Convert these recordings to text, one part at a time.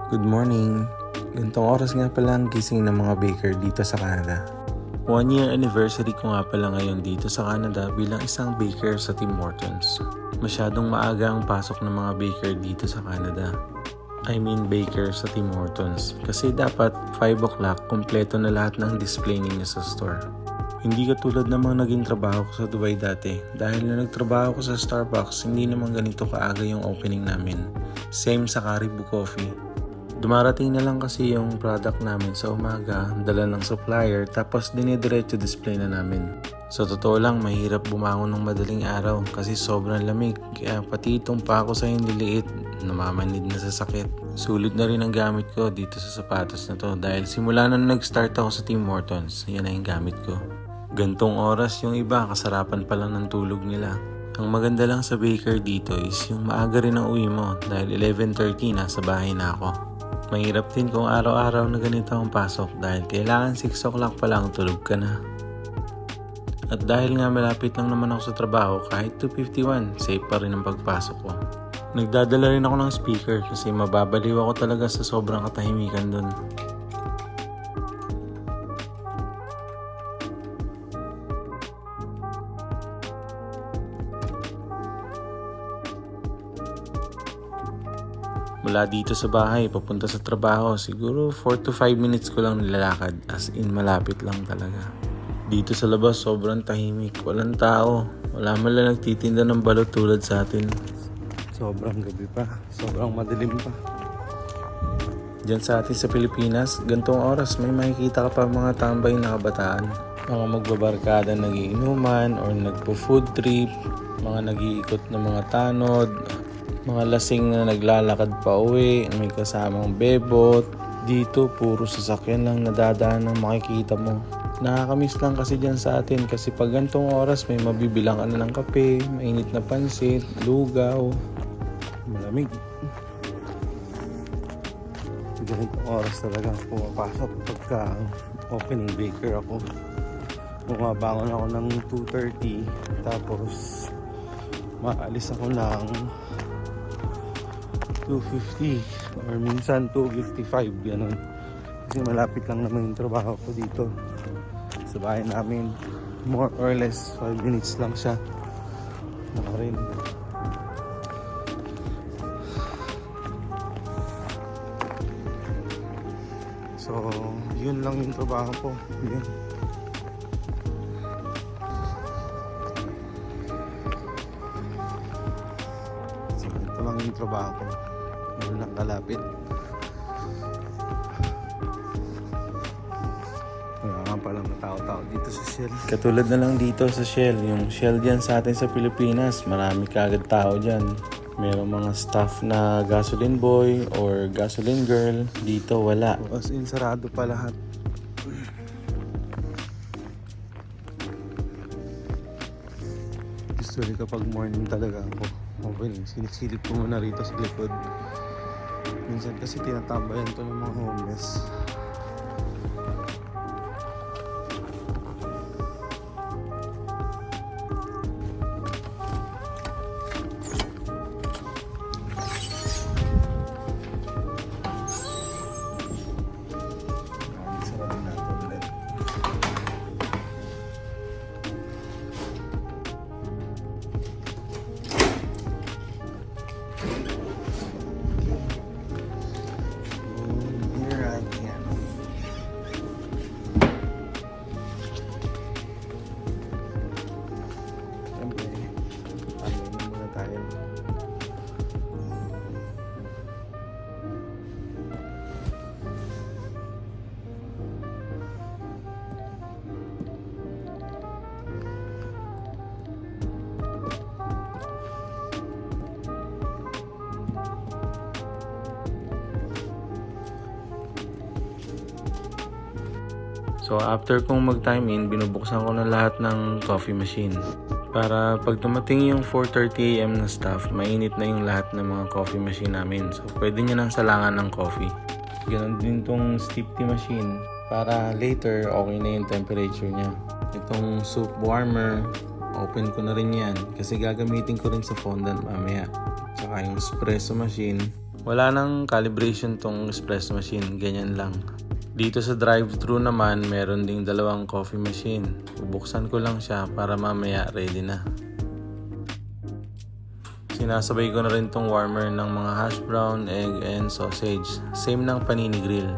Good morning! Gantong oras nga pala ang gising ng mga baker dito sa Canada. 1 year anniversary ko nga pala ngayon dito sa Canada bilang isang baker sa Tim Hortons. Masyadong maaga ang pasok ng mga baker dito sa Canada. I mean baker sa Tim Hortons. Kasi dapat 5 o'clock kumpleto na lahat ng display ninyo sa store. Hindi katulad ng mga naging trabaho ko sa Dubai dati. Dahil na nagtrabaho ko sa Starbucks, hindi naman ganito kaaga yung opening namin. Same sa Caribou Coffee. Dumarating na lang kasi yung product namin sa umaga, dala ng supplier, tapos dinidiretso display na namin. Sa totoo lang, mahirap bumangon ng madaling araw kasi sobrang lamig. Kaya pati itong pako sa yung liliit, namamanid na sa sakit. Sulit na rin ang gamit ko dito sa sapatos na to dahil simula na nag-start ako sa Tim Hortons, yan na yung gamit ko. Gantong oras yung iba, kasarapan pa lang ng tulog nila. Ang maganda lang sa baker dito is yung maaga rin ang uwi mo dahil 11:30 na sa bahay na ako. Mahirap din kung araw-araw na ganito ang pasok dahil kailangan 6 o'clock pa lang tulog ka na. At dahil nga malapit lang naman ako sa trabaho, kahit 2:51, safe pa rin ang pagpasok ko. Nagdadala rin ako ng speaker kasi mababaliw ako talaga sa sobrang katahimikan dun. Mula dito sa bahay, papunta sa trabaho, siguro 4 to 5 minutes ko lang nilalakad, as in malapit lang talaga. Dito sa labas, sobrang tahimik, walang tao, wala man lang nagtitinda ng balot tulad sa atin. Sobrang gabi pa, sobrang madilim pa. Diyan sa atin sa Pilipinas, gantong oras may makikita ka pa mga tambay na kabataan. Mga magbabarkada nagiinuman or nagpo-food trip, mga nag-iikot ng mga tanod, mga lasing na naglalakad pa uwi, may kasamang bebot. Dito, puro sasakyan lang nadadaan ng makikita mo. Nakakamiss lang kasi dyan sa atin kasi pag gantong oras may mabibilang ka na ng kape, mainit na pansit, lugaw. Malamig. Ganitong oras talaga pumapasok pagka opening baker ako. Bumabangon ako ng 2:30 tapos maalis ako ng 2:50 or minsan 2:55 ganun. Kasi malapit lang naman yung trabaho ko dito sa bahay namin. More or less 5 minutes lang siya. Ano rin. So, yun lang yung trabaho ko. Yun. So, ito lang yung trabaho ko. Yun lang kalapit. Wala nga palang tao-tao dito sa Shell. Katulad na lang dito sa Shell. Yung Shell dyan sa atin sa Pilipinas, marami kagad tao dyan. Merong mga staff na gasoline boy or gasoline girl. Dito wala. As in, sarado pa lahat. Usually kapag morning talaga ako opening, sinisilip ko muna rito sa likod. Minsan kasi tinatambayan to ng mga homeless. So after kong mag-time in, binubuksan ko na lahat ng coffee machine. Para pag dumating yung 4:30 AM na staff, mainit na yung lahat ng mga coffee machine namin. So pwede nyo nang salangan ng coffee. Ganon din tong steep tea machine. Para later, okay na yung temperature niya. Itong soup warmer, open ko na rin yan. Kasi gagamitin ko rin sa fondant mamaya. Tsaka yung espresso machine, Wala nang calibration tong espresso machine, ganyan lang. Dito sa drive-thru naman, meron ding dalawang coffee machine. Bubuksan ko lang siya para mamaya ready na. Sinasabay ko na rin tong warmer ng mga hash brown, egg, and sausage. Same ng panini grill.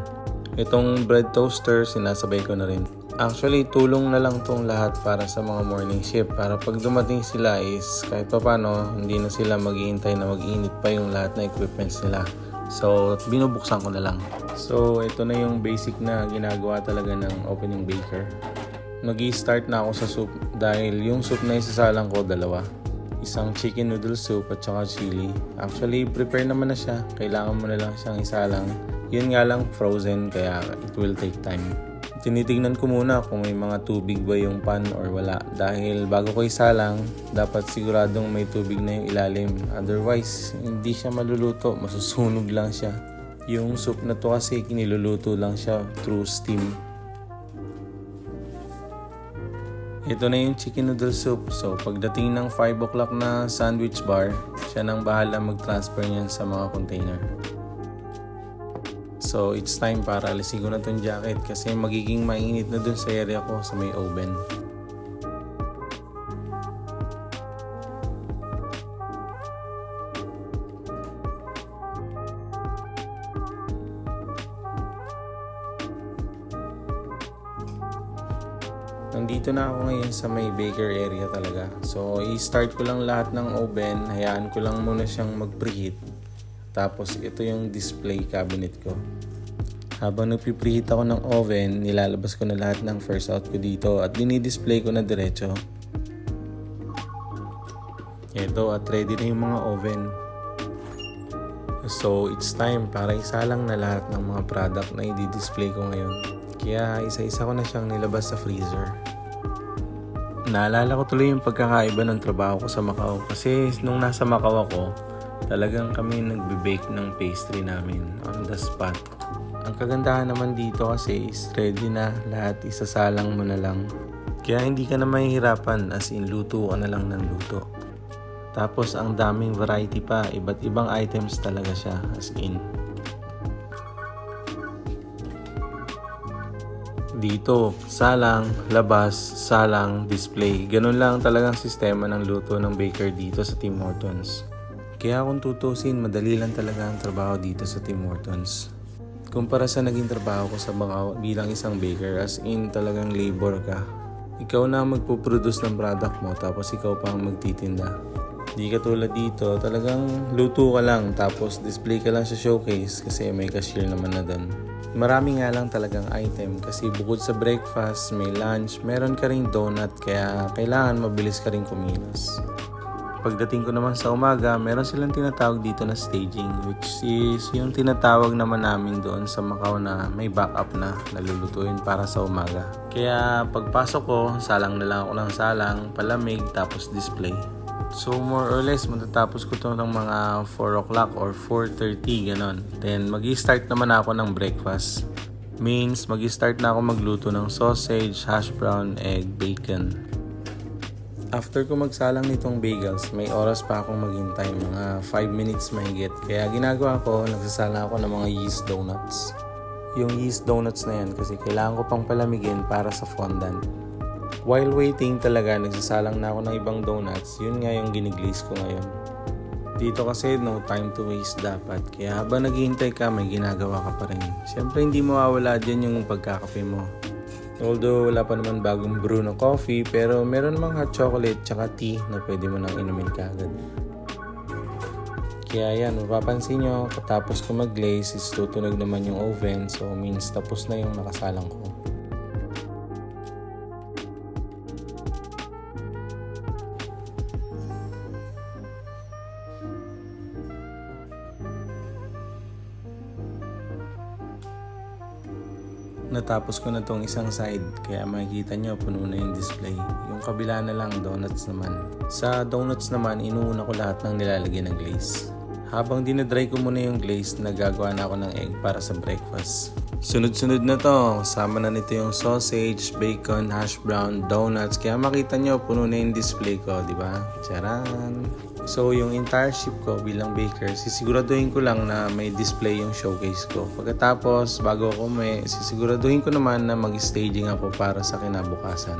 Itong bread toaster, sinasabay ko na rin. Actually, tulong na lang tong lahat para sa mga morning shift. Para pag dumating sila is kahit pa paano, hindi na sila maghihintay na mag-init pa yung lahat na equipments nila. So, binubuksan ko na lang. So, ito na yung basic na ginagawa talaga ng opening baker. Mag-i-start na ako sa soup dahil yung soup na isasalang ko dalawa. Isang chicken noodle soup at saka chili. Actually, prepare naman na siya. Kailangan mo na lang siyang isalang. Yun nga lang frozen kaya it will take time. Tinitignan ko muna kung may mga tubig ba yung pan or wala. Dahil bago ko isalang, dapat siguradong may tubig na yung ilalim. Otherwise, hindi siya maluluto. Masusunog lang siya. Yung soup na to kasi kiniluluto lang siya through steam. Ito na yung chicken noodle soup. So, pagdating ng 5 o'clock na sandwich bar, siya nang bahala mag-transfer niyan sa mga container. So, it's time para alisin ko na tong jacket kasi magiging mainit na dun sa area ko sa may oven. Nandito na ako ngayon sa may baker area talaga. So, i-start ko lang lahat ng oven. Hayaan ko lang muna siyang mag-preheat. Tapos, ito yung display cabinet ko. Habang nagpipreheat ako ng oven, nilalabas ko na lahat ng first out ko dito at dinidisplay ko na diretso. Ito at ready na yung mga oven. So, it's time para isalang na lahat ng mga product na i-display ko ngayon. Kaya isa-isa ko na siyang nilabas sa freezer. Naalala ko tuloy yung pagkakaiba ng trabaho ko sa Macau kasi nung nasa Macau ako, talagang kami nagbe-bake ng pastry namin on the spot. Ang kagandahan naman dito kasi is ready na lahat, isasalang mo na lang. Kaya hindi ka na mahihirapan as in luto ka na lang ng luto. Tapos ang daming variety pa, iba't ibang items talaga siya as in. Dito, salang, labas, salang, display. Ganun lang talagang sistema ng luto ng baker dito sa Tim Hortons. Kaya kung tutusin, madali lang talaga ang trabaho dito sa Tim Hortons. Kumpara sa naging trabaho ko sa Macau bilang isang baker, as in talagang labor ka. Ikaw na magpo-produce ng product mo tapos ikaw pa ang magtitinda. Di katulad dito, talagang luto ka lang tapos display ka lang sa showcase kasi may cashier naman na doon. Marami nga lang talagang item kasi bukod sa breakfast, may lunch, meron ka ring donut kaya kailangan mabilis ka ring kumilos. Pagdating ko naman sa umaga, meron silang tinatawag dito na staging, which is yung tinatawag naman namin doon sa Macau na may backup na nalulutuin para sa umaga. Kaya pagpasok ko, salang na lang ako ng salang, palamig, tapos display. So more or less, matatapos ko ito ng mga 4 o'clock or 4:30, ganon. Then mag-i-start naman ako ng breakfast. Means mag-i-start na ako magluto ng sausage, hash brown, egg, bacon. After ko magsalang nitong bagels, may oras pa akong maghintay, mga 5 minutes mahigit. Kaya ginagawa ko, nagsasala ako ng mga yeast donuts. Yung yeast donuts na yan kasi kailangan ko pang palamigin para sa fondant. While waiting talaga, nagsasalang na ako ng ibang donuts. Yun nga yung giniglaze ko ngayon. Dito kasi no time to waste dapat. Kaya habang naghihintay ka, may ginagawa ka pa rin. Siyempre hindi mawawala dyan yung pagkakape mo. Although wala pa naman bagong brew na coffee, pero meron namang hot chocolate tsaka tea na pwede mo nang inumin kaagad. Kaya yan, mapapansin nyo, katapos ko mag-glaze is tutunog naman yung oven, so means tapos na yung nakasalang ko. Natapos ko na tong isang side, kaya makikita nyo puno na yung display. Yung kabila na lang, donuts naman. Sa donuts naman, inuuna ko lahat ng nilalagyan ng glaze. Habang dinadry ko muna yung glaze, nagagawa na ako ng egg para sa breakfast. Sunod-sunod na to, sama na nito yung sausage, bacon, hash brown, donuts. Kaya makita nyo, puno na yung display ko, di ba? Charan! So yung entire ship ko bilang baker, sisiguraduhin ko lang na may display yung showcase ko. Pagkatapos, bago ako sisiguraduhin ko naman na mag-staging ako para sa kinabukasan.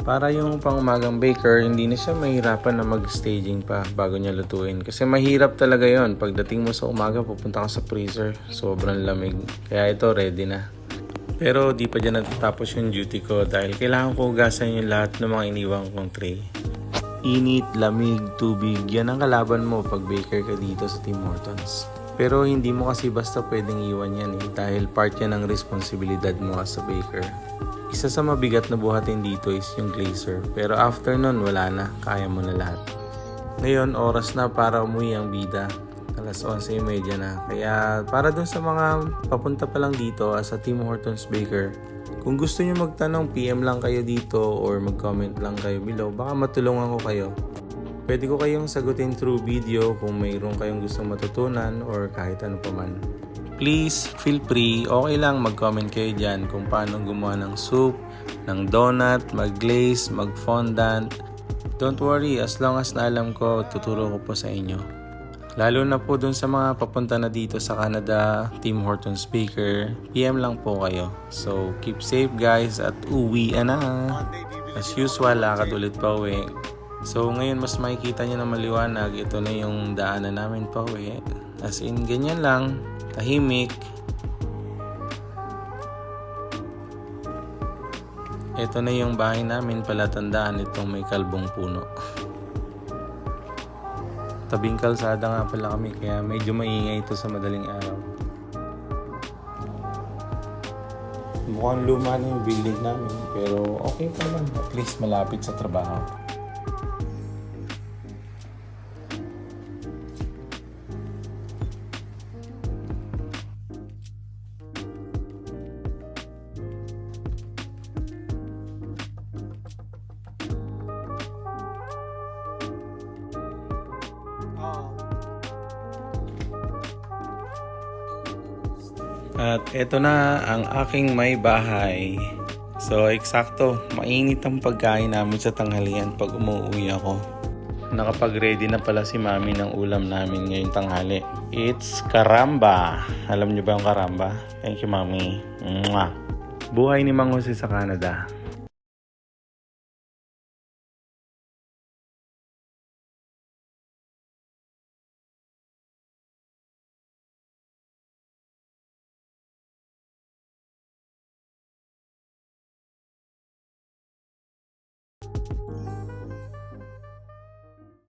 Para yung pang-umagang baker, hindi na siya mahirapan na mag-staging pa bago niya lutuin. Kasi mahirap talaga yon. Pagdating mo sa umaga, pupunta ka sa freezer. Sobrang lamig. Kaya ito, ready na. Pero di pa dyan natatapos yung duty ko dahil kailangan ko hugasan yung lahat ng mga iniwang kong tray. Init, lamig, tubig, yan ang kalaban mo pag baker ka dito sa Tim Hortons. Pero hindi mo kasi basta pwedeng iwan yan dahil part yan ng responsibilidad mo as a baker. Isa sa mabigat na buhatin dito is yung glazer, pero after nun wala na, kaya mo na lahat. Ngayon, oras na para umuwi ang bida. Alas 11:30 na. Kaya para dun sa mga papunta pa lang dito as a Tim Hortons baker, kung gusto nyo magtanong, PM lang kayo dito or mag-comment lang kayo below. Baka matulungan ko kayo. Pwede ko kayong sagutin through video kung mayroon kayong gustong matutunan or kahit ano pa man. Please, feel free. Okay lang mag-comment kayo dyan kung paano gumawa ng soup, ng donut, mag-glaze, mag-fondant. Don't worry, as long as naalam ko, tuturo ko po sa inyo. Lalo na po dun sa mga papunta na dito sa Canada, Tim Hortons Baker, PM lang po kayo. So, keep safe guys at uwi na. As usual, lakad ulit pa uwi. So, ngayon mas makikita nyo na maliwanag. Ito na yung daanan namin pa uwi. As in, ganyan lang. Tahimik. Ito na yung bahay namin, palatandaan itong may kalbong puno. Tabing kalsada nga pala kami kaya medyo maingay ito sa madaling araw. Mukhang luma na yung building namin pero okay pa naman, at least malapit sa trabaho. At eto na ang aking may bahay. So eksakto, mainit ang pagkain namin sa tanghalian pag umuwi ako. Nakapag-ready na pala si mami ng ulam namin ngayong tanghali. It's karamba. Alam niyo ba ang karamba? Thank you mami. Mwah. Buhay ni Mang Jose sa Canada.